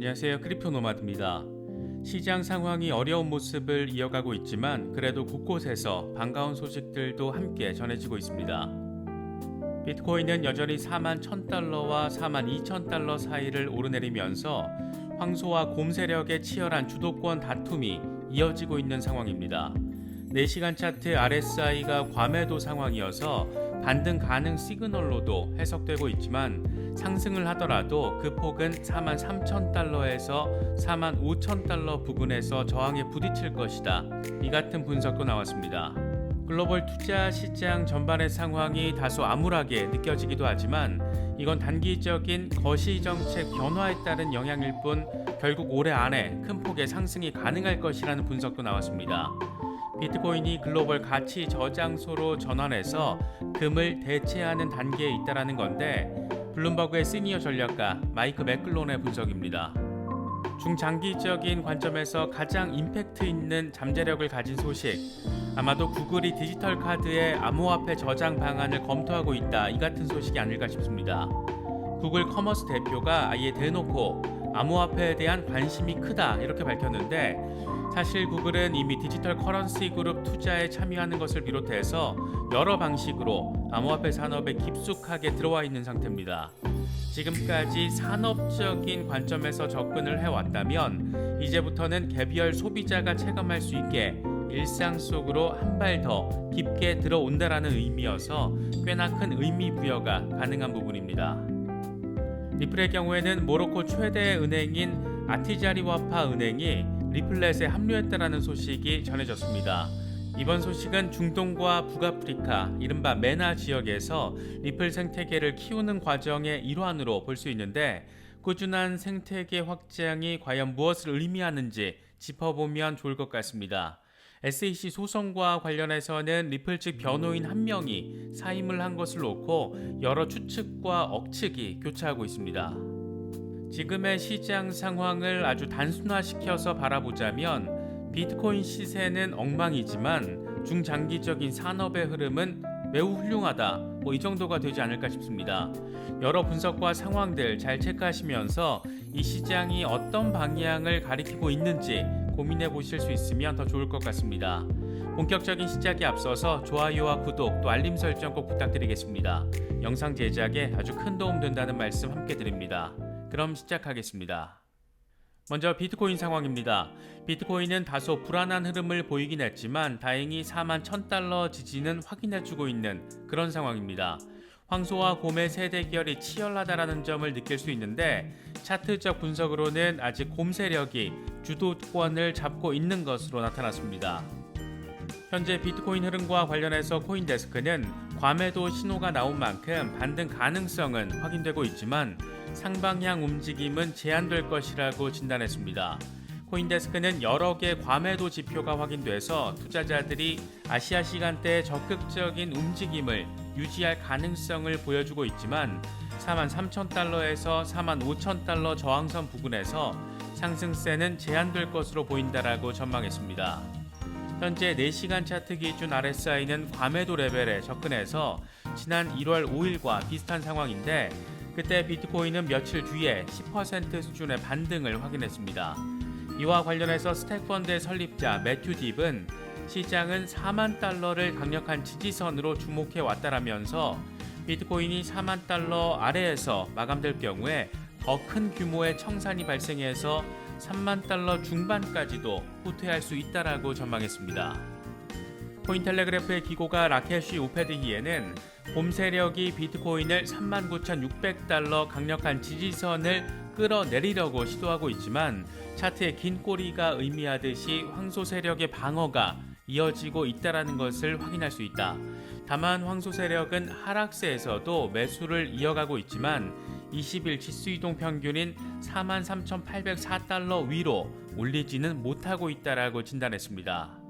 안녕하세요. 크립토노마드입니다. 시장 상황이 어려운 모습을 이어가고 있지만 그래도 곳곳에서 반가운 소식들도 함께 전해지고 있습니다. 비트코인은 여전히 4만 1000달러와 4만 2000달러 사이를 오르내리면서 황소와 곰 세력의 치열한 주도권 다툼이 이어지고 있는 상황입니다. 4시간 차트 RSI가 과매도 상황이어서 반등 가능 시그널로도 해석되고 있지만 상승을 하더라도 그 폭은 4만 3000달러에서 4만 5000달러 부근에서 저항에 부딪힐 것이다. 이 같은 분석도 나왔습니다. 글로벌 투자 시장 전반의 상황이 다소 암울하게 느껴지기도 하지만 이건 단기적인 거시 정책 변화에 따른 영향일 뿐 결국 올해 안에 큰 폭의 상승이 가능할 것이라는 분석도 나왔습니다. 비트코인이 글로벌 가치 저장소로 전환해서 금을 대체하는 단계에 있다는 건데 블룸버그의 시니어 전략가 마이크 맥클론의 분석입니다. 중장기적인 관점에서 가장 임팩트 있는 잠재력을 가진 소식, 아마도 구글이 디지털 카드의 암호화폐 저장 방안을 검토하고 있다, 이 같은 소식이 아닐까 싶습니다. 구글 커머스 대표가 아예 대놓고 암호화폐에 대한 관심이 크다 이렇게 밝혔는데 사실 구글은 이미 디지털 커런시 그룹 투자에 참여하는 것을 비롯해서 여러 방식으로 암호화폐 산업에 깊숙하게 들어와 있는 상태입니다. 지금까지 산업적인 관점에서 접근을 해왔다면 이제부터는 개별 소비자가 체감할 수 있게 일상 속으로 한 발 더 깊게 들어온다라는 의미여서 꽤나 큰 의미 부여가 가능한 부분입니다. 리플의 경우에는 모로코 최대 은행인 아티자리와파 은행이 리플렛에 합류했다라는 소식이 전해졌습니다. 이번 소식은 중동과 북아프리카, 이른바 메나 지역에서 리플 생태계를 키우는 과정의 일환으로 볼 수 있는데 꾸준한 생태계 확장이 과연 무엇을 의미하는지 짚어보면 좋을 것 같습니다. SEC 소송과 관련해서는 리플 측 변호인 한 명이 사임을 한 것을 놓고 여러 추측과 억측이 교차하고 있습니다. 지금의 시장 상황을 아주 단순화시켜서 바라보자면 비트코인 시세는 엉망이지만 중장기적인 산업의 흐름은 매우 훌륭하다, 이 정도가 되지 않을까 싶습니다. 여러 분석과 상황들 잘 체크하시면서 이 시장이 어떤 방향을 가리키고 있는지 고민해 보실 수 있으면 더 좋을 것 같습니다. 본격적인 시작에 앞서서 좋아요와 구독 또 알림 설정 꼭 부탁드리겠습니다. 영상 제작에 아주 큰 도움 된다는 말씀 함께 드립니다. 그럼 시작하겠습니다. 먼저 비트코인 상황입니다. 비트코인은 다소 불안한 흐름을 보이긴 했지만 다행히 4만 1000달러 지지는 확인해주고 있는 그런 상황입니다. 황소와 곰의 세 대결이 치열하다라는 점을 느낄 수 있는데 차트적 분석으로는 아직 곰 세력이 주도권을 잡고 있는 것으로 나타났습니다. 현재 비트코인 흐름과 관련해서 코인데스크는 과매도 신호가 나온 만큼 반등 가능성은 확인되고 있지만 상방향 움직임은 제한될 것이라고 진단했습니다. 코인데스크는 여러 개 과매도 지표가 확인돼서 투자자들이 아시아 시간대에 적극적인 움직임을 유지할 가능성을 보여주고 있지만 4만 3000달러에서 4만 5000달러 저항선 부근에서 상승세는 제한될 것으로 보인다라고 전망했습니다. 현재 4시간 차트 기준 RSI는 과매도 레벨에 접근해서 지난 1월 5일과 비슷한 상황인데 그때 비트코인은 며칠 뒤에 10% 수준의 반등을 확인했습니다. 이와 관련해서 스택펀드의 설립자 매튜 딥은 시장은 4만 달러를 강력한 지지선으로 주목해 왔다라면서 비트코인이 4만 달러 아래에서 마감될 경우에 더 큰 규모의 청산이 발생해서 3만 달러 중반까지도 후퇴할 수 있다라고 전망했습니다. 코인텔레그래프의 기고가 라케시 우페드히에는 곰 세력이 비트코인을 39,600달러 강력한 지지선을 끌어내리려고 시도하고 있지만 차트의 긴 꼬리가 의미하듯이 황소 세력의 방어가 이어지고 있다는 것을 확인할 수 있다. 다만 황소 세력은 하락세에서도 매수를 이어가고 있지만 20일 지수이동 평균인 43,804달러 위로 올리지는 못하고 있다라고 진단했습니다.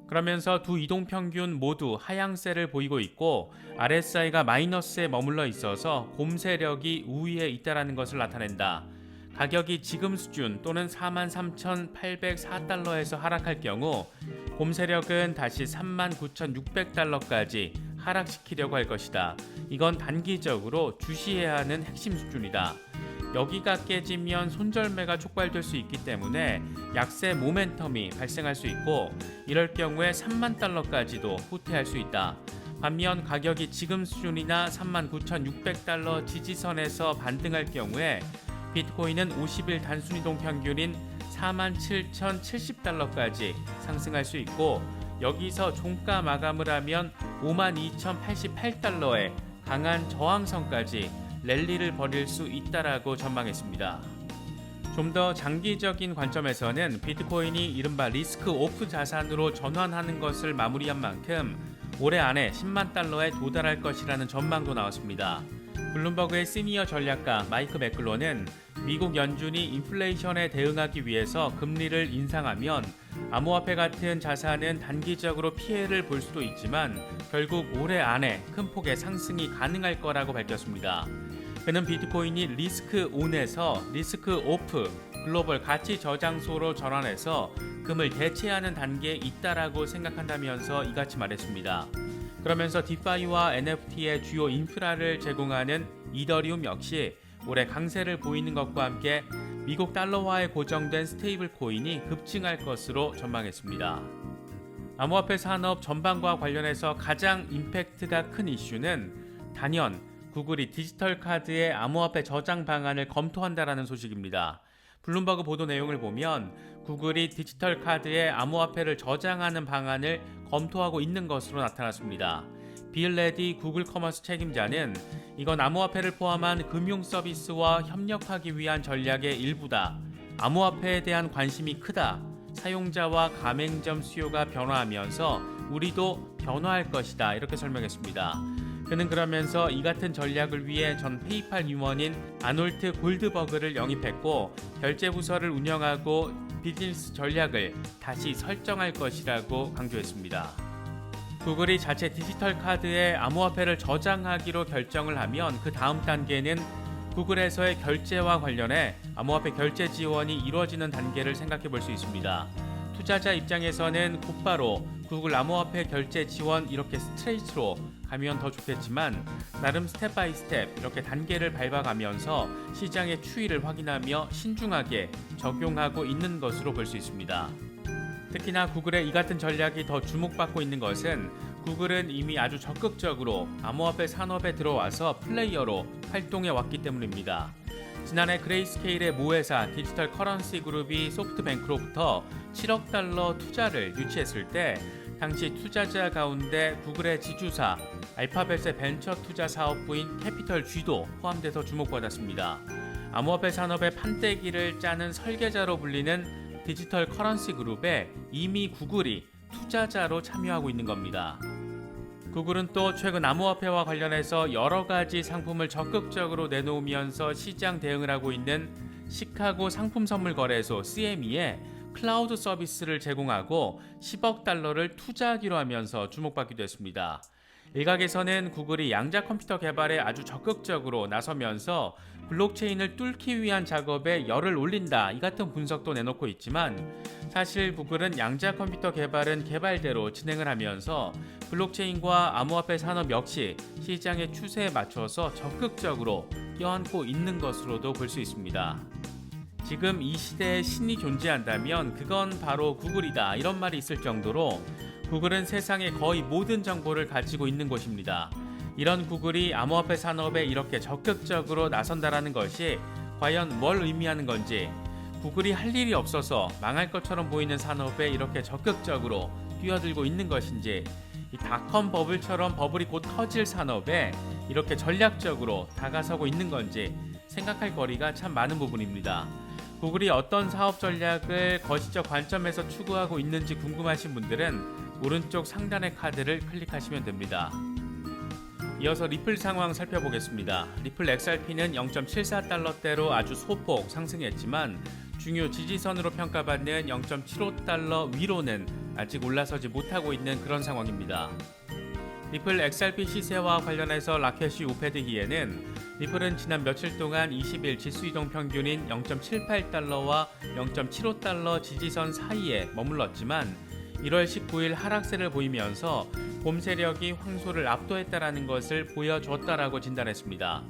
그러면서 두 이동 평균 모두 하향세를 보이고 있고 RSI가 마이너스에 머물러 있어서 곰 세력이 우위에 있다는 것을 나타낸다. 가격이 지금 수준 또는 43,804달러에서 하락할 경우 곰 세력은 다시 39,600달러까지 하락시키려고 할 것이다. 이건 단기적으로 주시해야 하는 핵심 수준이다. 여기가 깨지면 손절매가 촉발될 수 있기 때문에 약세 모멘텀이 발생할 수 있고 이럴 경우에 3만 달러까지도 후퇴할 수 있다. 반면 가격이 지금 수준이나 39,600달러 지지선에서 반등할 경우에 비트코인은 50일 단순이동 평균인 47,070달러까지 상승할 수 있고 여기서 종가 마감을 하면 52,088달러의 강한 저항선까지 랠리를 벌일 수 있다라고 전망했습니다. 좀 더 장기적인 관점에서는 비트코인이 이른바 리스크 오프 자산으로 전환하는 것을 마무리한 만큼 올해 안에 10만 달러에 도달할 것이라는 전망도 나왔습니다. 블룸버그의 시니어 전략가 마이크 매클로는 미국 연준이 인플레이션에 대응하기 위해서 금리를 인상하면 암호화폐 같은 자산은 단기적으로 피해를 볼 수도 있지만 결국 올해 안에 큰 폭의 상승이 가능할 거라고 밝혔습니다. 그는 비트코인이 리스크 온에서 리스크 오프 글로벌 가치 저장소로 전환해서 금을 대체하는 단계에 있다라고 생각한다면서 이같이 말했습니다. 그러면서 디파이와 NFT의 주요 인프라를 제공하는 이더리움 역시 올해 강세를 보이는 것과 함께 미국 달러화에 고정된 스테이블 코인이 급증할 것으로 전망했습니다. 암호화폐 산업 전반과 관련해서 가장 임팩트가 큰 이슈는 단연 구글이 디지털 카드의 암호화폐 저장 방안을 검토한다라는 소식입니다. 블룸버그 보도 내용을 보면 구글이 디지털 카드에 암호화폐를 저장하는 방안을 검토하고 있는 것으로 나타났습니다. 빌 레디 구글 커머스 책임자는 이건 암호화폐를 포함한 금융 서비스와 협력하기 위한 전략의 일부다. 암호화폐에 대한 관심이 크다. 사용자와 가맹점 수요가 변화하면서 우리도 변화할 것이다. 이렇게 설명했습니다. 그는 그러면서 이 같은 전략을 위해 전 페이팔 임원인 아놀트 골드버그를 영입했고 결제 부서를 운영하고 비즈니스 전략을 다시 설정할 것이라고 강조했습니다. 구글이 자체 디지털 카드에 암호화폐를 저장하기로 결정을 하면 그 다음 단계는 구글에서의 결제와 관련해 암호화폐 결제 지원이 이루어지는 단계를 생각해 볼 수 있습니다. 투자자 입장에서는 곧바로 구글 암호화폐 결제 지원 이렇게 스트레이트로 가면 더 좋겠지만 나름 스텝 바이 스텝 이렇게 단계를 밟아가면서 시장의 추이를 확인하며 신중하게 적용하고 있는 것으로 볼 수 있습니다. 특히나 구글의 이 같은 전략이 더 주목받고 있는 것은 구글은 이미 아주 적극적으로 암호화폐 산업에 들어와서 플레이어로 활동해 왔기 때문입니다. 지난해 그레이스케일의 모회사 디지털 커런시 그룹이 소프트뱅크로부터 7억 달러 투자를 유치했을 때 당시 투자자 가운데 구글의 지주사 알파벳의 벤처 투자 사업부인 캐피털 G도 포함돼서 주목받았습니다. 암호화폐 산업의 판때기를 짜는 설계자로 불리는 디지털 커런시 그룹에 이미 구글이 투자자로 참여하고 있는 겁니다. 구글은 또 최근 암호화폐와 관련해서 여러 가지 상품을 적극적으로 내놓으면서 시장 대응을 하고 있는 시카고 상품선물거래소 CME에 클라우드 서비스를 제공하고 10억 달러를 투자하기로 하면서 주목받기도 했습니다. 일각에서는 구글이 양자 컴퓨터 개발에 아주 적극적으로 나서면서 블록체인을 뚫기 위한 작업에 열을 올린다 이 같은 분석도 내놓고 있지만 사실 구글은 양자 컴퓨터 개발은 개발대로 진행을 하면서 블록체인과 암호화폐 산업 역시 시장의 추세에 맞춰서 적극적으로 껴안고 있는 것으로도 볼 수 있습니다. 지금 이 시대에 신이 존재한다면 그건 바로 구글이다 이런 말이 있을 정도로 구글은 세상의 거의 모든 정보를 가지고 있는 곳입니다. 이런 구글이 암호화폐 산업에 이렇게 적극적으로 나선다라는 것이 과연 뭘 의미하는 건지 구글이 할 일이 없어서 망할 것처럼 보이는 산업에 이렇게 적극적으로 뛰어들고 있는 것인지 이 닷컴 버블처럼 버블이 곧 터질 산업에 이렇게 전략적으로 다가서고 있는 건지 생각할 거리가 참 많은 부분입니다. 구글이 어떤 사업 전략을 거시적 관점에서 추구하고 있는지 궁금하신 분들은 오른쪽 상단의 카드를 클릭하시면 됩니다. 이어서 리플 상황 살펴보겠습니다. 리플 XRP는 0.74달러대로 아주 소폭 상승했지만 중요 지지선으로 평가받는 0.75달러 위로는 아직 올라서지 못하고 있는 그런 상황입니다. 리플 XRP 시세와 관련해서 라켓이 오페드기에는 리플은 지난 며칠 동안 20일 지수이동 평균인 0.78달러와 0.75달러 지지선 사이에 머물렀지만 1월 19일 하락세를 보이면서 봄 세력이 황소를 압도했다라는 것을 보여줬다라고 진단했습니다.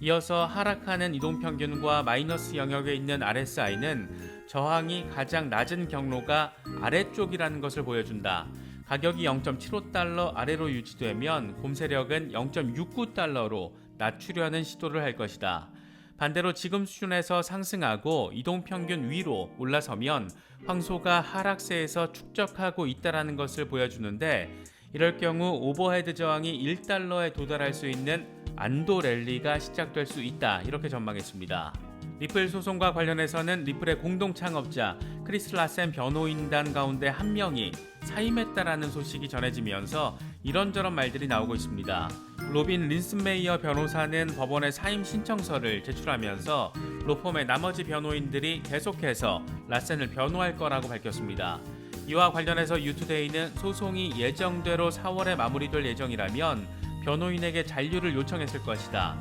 이어서 하락하는 이동평균과 마이너스 영역에 있는 RSI는 저항이 가장 낮은 경로가 아래쪽이라는 것을 보여준다. 가격이 0.75달러 아래로 유지되면 곰세력은 0.69달러로 낮추려는 시도를 할 것이다. 반대로 지금 수준에서 상승하고 이동평균 위로 올라서면 황소가 하락세에서 축적하고 있다는 것을 보여주는데, 이럴 경우 오버헤드 저항이 1달러에 도달할 수 있는 안도 랠리가 시작될 수 있다, 이렇게 전망했습니다. 리플 소송과 관련해서는 리플의 공동 창업자 크리스 라센 변호인단 가운데 한 명이 사임했다라는 소식이 전해지면서 이런저런 말들이 나오고 있습니다. 로빈 린슨메이어 변호사는 법원에 사임 신청서를 제출하면서 로펌의 나머지 변호인들이 계속해서 라센을 변호할 거라고 밝혔습니다. 이와 관련해서 유투데이는 소송이 예정대로 4월에 마무리될 예정이라면 변호인에게 잔류를 요청했을 것이다.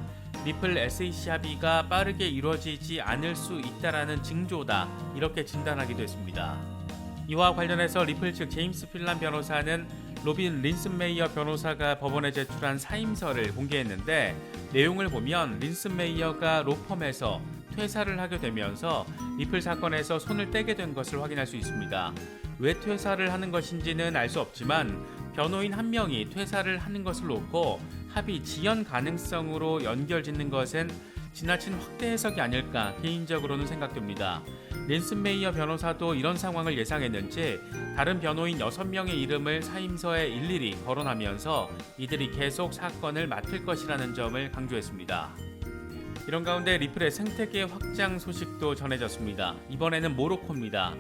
리플 SEC 합의가 빠르게 이루어지지 않을 수 있다라는 징조다, 이렇게 진단하기도 했습니다. 이와 관련해서 리플 측 제임스 필란 변호사는 로빈 린슨메이어 변호사가 법원에 제출한 사임서를 공개했는데, 내용을 보면 린슨메이어가 로펌에서 퇴사를 하게 되면서 리플 사건에서 손을 떼게 된 것을 확인할 수 있습니다. 왜 퇴사를 하는 것인지는 알 수 없지만 변호인 한 명이 퇴사를 하는 것을 놓고 합의 지연 가능성으로 연결짓는 것은 지나친 확대 해석이 아닐까 개인적으로는 생각됩니다. 린슨메이어 변호사도 이런 상황을 예상했는지 다른 변호인 6명의 이름을 사임서에 일일이 거론하면서 이들이 계속 사건을 맡을 것이라는 점을 강조했습니다. 이런 가운데 리플의 생태계 확장 소식도 전해졌습니다. 이번에는 모로코입니다.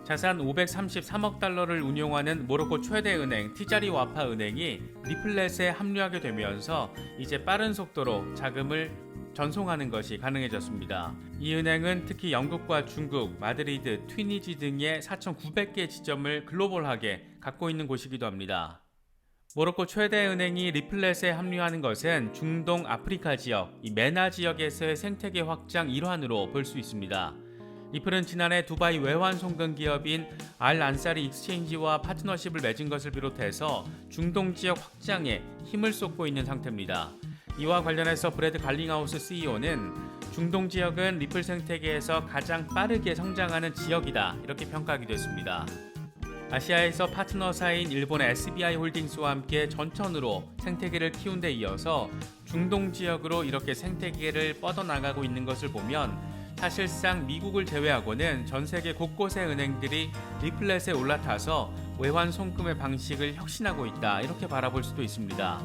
자산 533억 달러를 운용하는 모로코 최대 은행 티자리 와파 은행이 리플렛에 합류하게 되면서 이제 빠른 속도로 자금을 전송하는 것이 가능해졌습니다. 이 은행은 특히 영국과 중국, 마드리드, 튀니지 등의 4,900개 지점을 글로벌하게 갖고 있는 곳이기도 합니다. 모로코 최대 은행이 리플렛에 합류하는 것은 중동 아프리카 지역, 이 메나 지역에서의 생태계 확장 일환으로 볼 수 있습니다. 리플은 지난해 두바이 외환 송금 기업인 알 안사리 익스체인지와 파트너십을 맺은 것을 비롯해서 중동 지역 확장에 힘을 쏟고 있는 상태입니다. 이와 관련해서 브래드 갈링하우스 CEO는 중동 지역은 리플 생태계에서 가장 빠르게 성장하는 지역이다, 이렇게 평가하기도 했습니다. 아시아에서 파트너사인 일본의 SBI 홀딩스와 함께 전천후로 생태계를 키운 데 이어서 중동 지역으로 이렇게 생태계를 뻗어나가고 있는 것을 보면 사실상 미국을 제외하고는 전 세계 곳곳의 은행들이 리플렛에 올라타서 외환 송금의 방식을 혁신하고 있다, 이렇게 바라볼 수도 있습니다.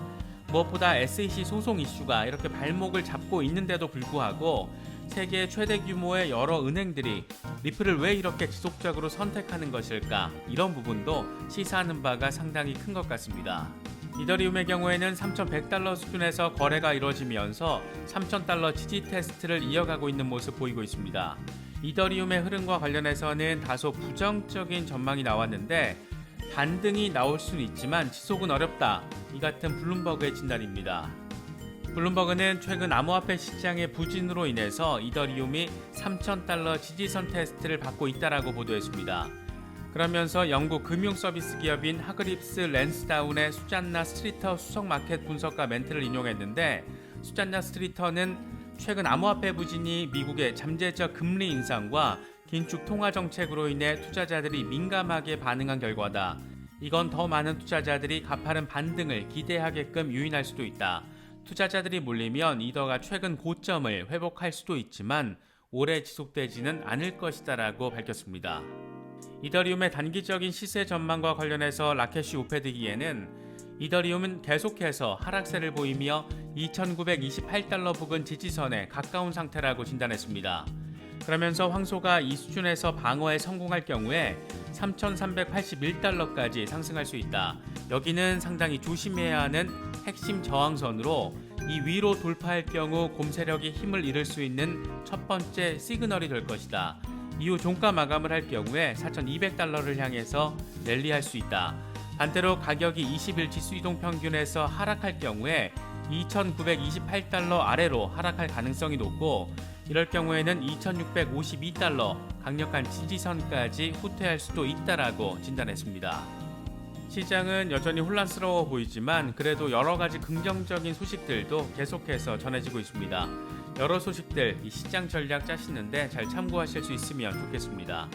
무엇보다 SEC 소송 이슈가 이렇게 발목을 잡고 있는데도 불구하고 세계 최대 규모의 여러 은행들이 리플을 왜 이렇게 지속적으로 선택하는 것일까, 이런 부분도 시사하는 바가 상당히 큰 것 같습니다. 이더리움의 경우에는 3,100달러 수준에서 거래가 이루어지면서 3,000달러 지지 테스트를 이어가고 있는 모습 보이고 있습니다. 이더리움의 흐름과 관련해서는 다소 부정적인 전망이 나왔는데 반등이 나올 수는 있지만 지속은 어렵다, 이 같은 블룸버그의 진단입니다. 블룸버그는 최근 암호화폐 시장의 부진으로 인해서 이더리움이 3,000달러 지지선 테스트를 받고 있다라고 보도했습니다. 그러면서 영국 금융 서비스 기업인 하그립스 랜스다운의 수잔나 스트리터 수석 마켓 분석가 멘트를 인용했는데, 수잔나 스트리터는 최근 암호화폐 부진이 미국의 잠재적 금리 인상과 긴축 통화 정책으로 인해 투자자들이 민감하게 반응한 결과다. 이건 더 많은 투자자들이 가파른 반등을 기대하게끔 유인할 수도 있다. 투자자들이 몰리면 이더가 최근 고점을 회복할 수도 있지만 오래 지속되지는 않을 것이다라고 밝혔습니다. 이더리움의 단기적인 시세 전망과 관련해서 라케시 오페드기에는 이더리움은 계속해서 하락세를 보이며 2,928달러 부근 지지선에 가까운 상태라고 진단했습니다. 그러면서 황소가 이 수준에서 방어에 성공할 경우에 3,381달러까지 상승할 수 있다. 여기는 상당히 조심해야 하는 핵심 저항선으로 이 위로 돌파할 경우 곰세력이 힘을 잃을 수 있는 첫 번째 시그널이 될 것이다. 이후 종가 마감을 할 경우에 4,200달러를 향해서 랠리할 수 있다. 반대로 가격이 20일 지수 이동 평균에서 하락할 경우에 2,928달러 아래로 하락할 가능성이 높고, 이럴 경우에는 2,652달러 강력한 지지선까지 후퇴할 수도 있다라고 진단했습니다. 시장은 여전히 혼란스러워 보이지만 그래도 여러 가지 긍정적인 소식들도 계속해서 전해지고 있습니다. 여러 소식들 이 시장 전략 짜시는데 잘 참고하실 수 있으면 좋겠습니다.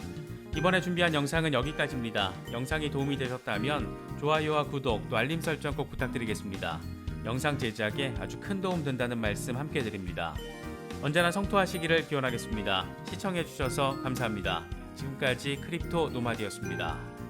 이번에 준비한 영상은 여기까지입니다. 영상이 도움이 되셨다면 좋아요와 구독 또 알림 설정 꼭 부탁드리겠습니다. 영상 제작에 아주 큰 도움 된다는 말씀 함께 드립니다. 언제나 성토하시기를 기원하겠습니다. 시청해주셔서 감사합니다. 지금까지 크립토 노마디였습니다.